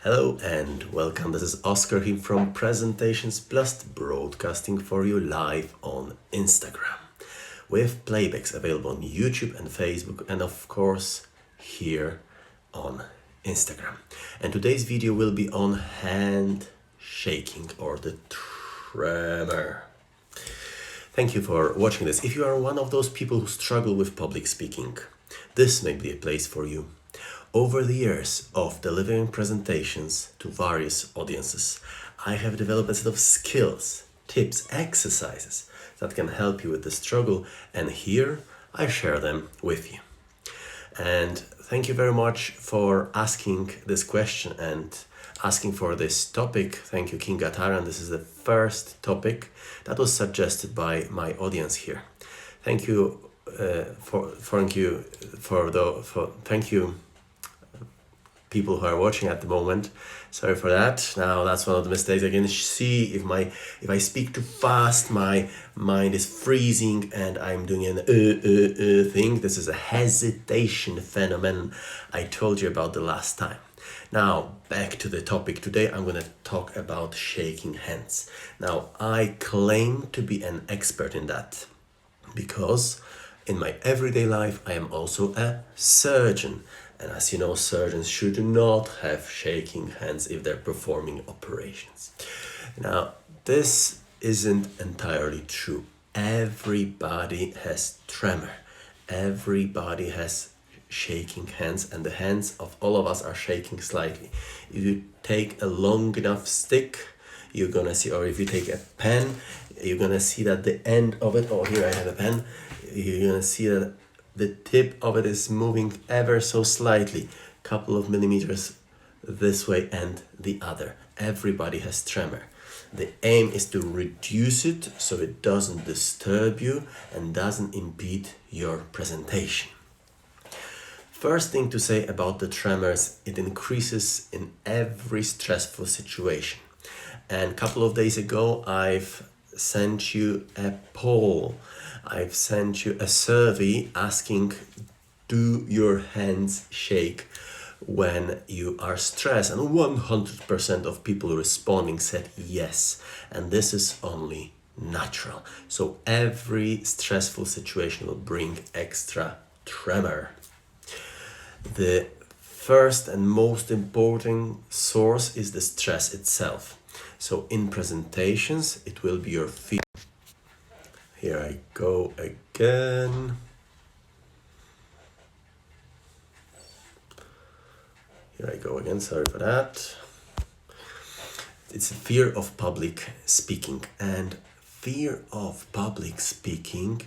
Hello and welcome. This is Oscar here from Presentations Plus, broadcasting for you live on Instagram. We have playbacks available on YouTube and Facebook, and of course here on Instagram. And today's video will be on hand shaking or the tremor. Thank you for watching this. If you are one of those people who struggle with public speaking, this may be a place for you. Over the years of delivering presentations to various audiences, I have developed a set of skills, tips, exercises that can help you with the struggle, and here I share them with you. And thank you very much for asking this question and asking for this topic. Thank you, King Gataran. This is the first topic that was suggested by my audience here. Thank you thank you people who are watching at the moment. Sorry for that. Now that's one of the mistakes. I can see if I speak too fast, my mind is freezing and I'm doing an thing. This is a hesitation phenomenon I told you about the last time. Now back to the topic. Today I'm going to talk about shaking hands. Now I claim to be an expert in that because in my everyday life I am also a surgeon. And as you know, surgeons should not have shaking hands if they're performing operations. Now, this isn't entirely true. Everybody has tremor. Everybody has shaking hands, and the hands of all of us are shaking slightly. If you take a long enough stick, you're gonna see, or if you take a pen, you're gonna see that the end of it, here I have a pen, you're gonna see that the tip of it is moving ever so slightly, couple of millimeters this way and the other. Everybody has tremor. The aim is to reduce it so it doesn't disturb you and doesn't impede your presentation. First thing to say about the tremors, it increases in every stressful situation. And a couple of days ago, I've sent you a poll. I've sent you a survey asking, do your hands shake when you are stressed? And 100% of people responding said yes. And this is only natural. So every stressful situation will bring extra tremor. The first and most important source is the stress itself. So in presentations, it will be your fear. Here I go again. Sorry for that. It's a fear of public speaking, and fear of public speaking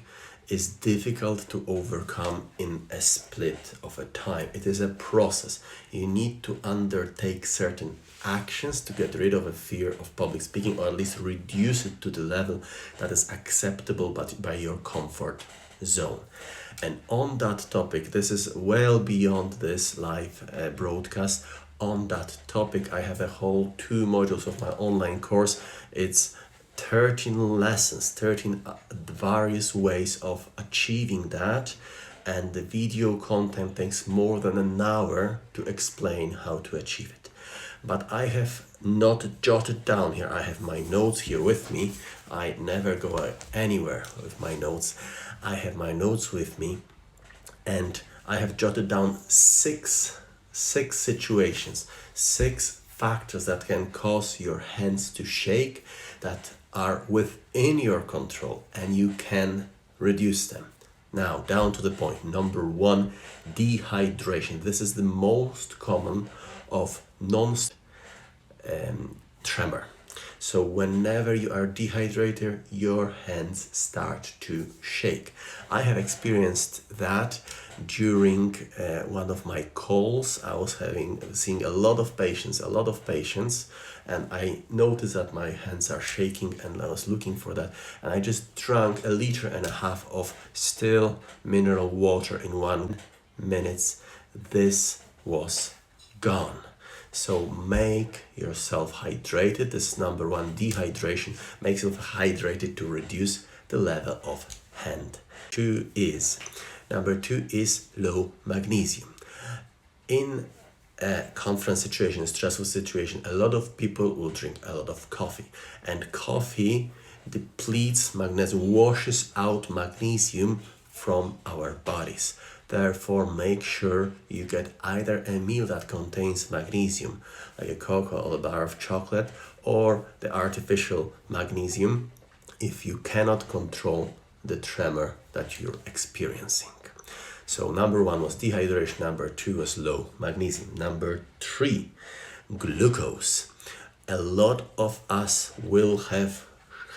is difficult to overcome in a split of a time. It is a process. You need to undertake certain actions to get rid of a fear of public speaking, or at least reduce it to the level that is acceptable by your comfort zone. And on that topic, this is well beyond this live broadcast. On that topic, I have a whole 2 modules of my online course. It's 13 lessons, 13 various ways of achieving that, and the video content takes more than an hour to explain how to achieve it. But I have not jotted down here. I have my notes here with me. I never go anywhere with my notes. I have my notes with me, and I have jotted down six situations, 6 factors that can cause your hands to shake that are within your control, and you can reduce them. Now, down to the point. Number 1, dehydration. This is the most common of tremor. So whenever you are dehydrated, your hands start to shake. I have experienced that during one of my calls. I was seeing a lot of patients, and I noticed that my hands are shaking, and I was looking for that. And I just drank 1.5 liters of still mineral water in 1 minute. This was gone. So make yourself hydrated. This is number 1, dehydration. Make yourself hydrated to reduce the level of hand. Number two is low magnesium. In a conference situation, a stressful situation, a lot of people will drink a lot of coffee. And coffee depletes magnesium, washes out magnesium from our bodies. Therefore, make sure you get either a meal that contains magnesium, like a cocoa or a bar of chocolate, or the artificial magnesium, if you cannot control the tremor that you're experiencing. So number 1 was dehydration, number 2 was low magnesium, number 3, glucose. A lot of us will have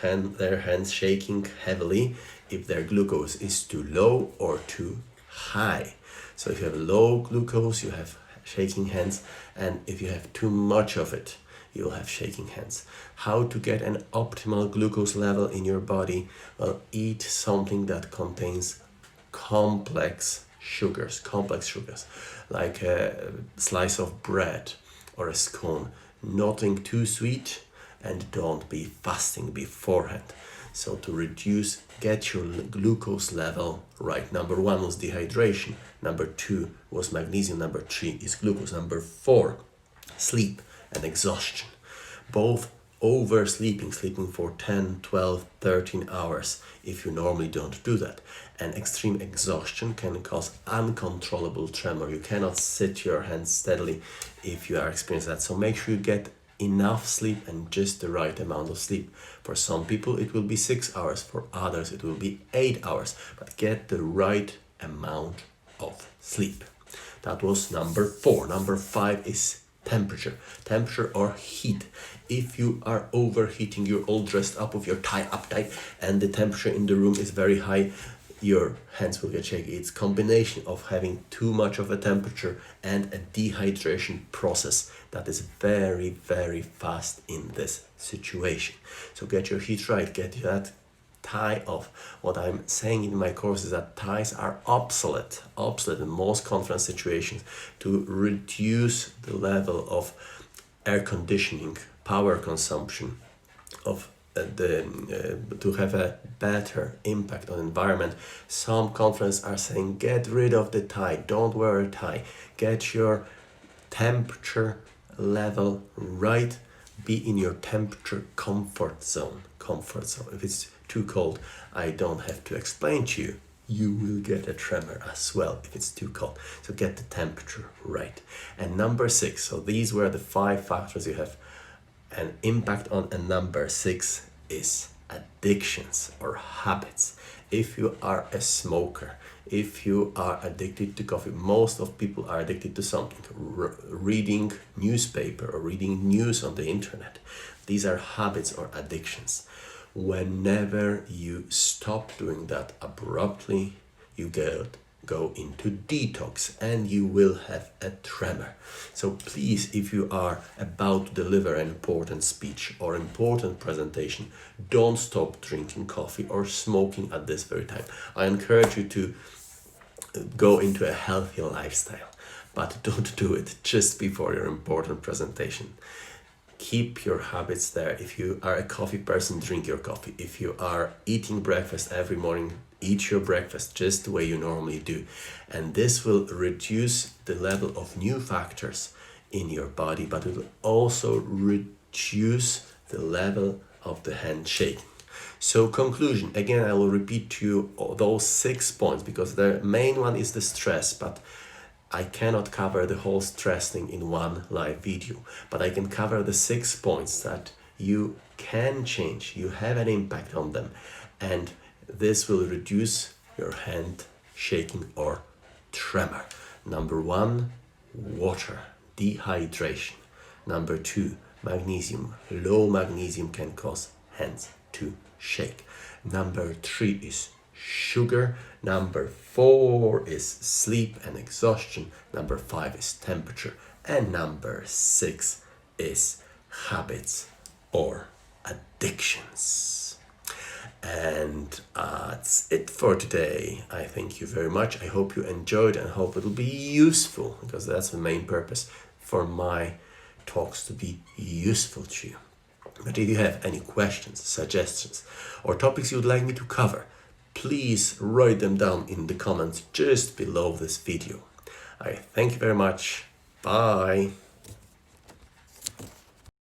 their hands shaking heavily if their glucose is too low or too high. So if you have low glucose, you have shaking hands, and if you have too much of it, you'll have shaking hands. How to get an optimal glucose level in your body? Well, eat something that contains complex sugars, like a slice of bread or a scone. Nothing too sweet, and don't be fasting beforehand. So to reduce, get your glucose level right. Number 1 was dehydration, number 2 was magnesium, number 3 is glucose, number 4, sleep and exhaustion. Both oversleeping, sleeping for 10, 12, 13 hours if you normally don't do that. And extreme exhaustion can cause uncontrollable tremor. You cannot sit your hands steadily if you are experiencing that. So make sure you get enough sleep and just the right amount of sleep. For some people it will be 6 hours, for others it will be 8 hours, but get the right amount of sleep. That was number 4. Number 5 is temperature or heat. If you are overheating, you're all dressed up with your tie up tight and the temperature in the room is very high, your hands will get shaky. It's combination of having too much of a temperature and a dehydration process that is very, very fast in this situation. So get your heat right, get that tie off. What I'm saying in my course is that ties are obsolete in most conference situations to reduce the level of air conditioning, power consumption, of to have a better impact on environment. Some conferences are saying get rid of the tie, don't wear a tie, get your temperature level right, be in your temperature comfort zone. If it's too cold, I don't have to explain to you, you will get a tremor as well if it's too cold. So get the temperature right. And number 6, so these were the 5 factors you have an impact on, and number 6 is addictions or habits. If you are a smoker, if you are addicted to coffee, most of people are addicted to something, reading newspaper or reading news on the internet. These are habits or addictions. Whenever you stop doing that abruptly, you go into detox and you will have a tremor. So please, if you are about to deliver an important speech or important presentation, don't stop drinking coffee or smoking at this very time. I encourage you to go into a healthy lifestyle, but don't do it just before your important presentation. Keep your habits there. If you are a coffee person, drink your coffee. If you are eating breakfast every morning, eat your breakfast just the way you normally do. And this will reduce the level of new factors in your body, but it will also reduce the level of the hand shaking. So conclusion, again, I will repeat to you those 6 points because the main one is the stress, but I cannot cover the whole stress thing in one live video, but I can cover the 6 points that you can change. You have an impact on them, and this will reduce your hand shaking or tremor. Number 1, water, dehydration. Number 2, magnesium. Low magnesium can cause hands to shake. Number 3 is sugar. Number 4 is sleep and exhaustion. Number 5 is temperature. And number 6 is habits or addictions. And that's it for today. I thank you very much. I hope you enjoyed and hope it'll be useful, because that's the main purpose for my talks, to be useful to you. But if you have any questions, suggestions, or topics you would like me to cover, please write them down in the comments just below this video. I thank you very much. Bye. Bye.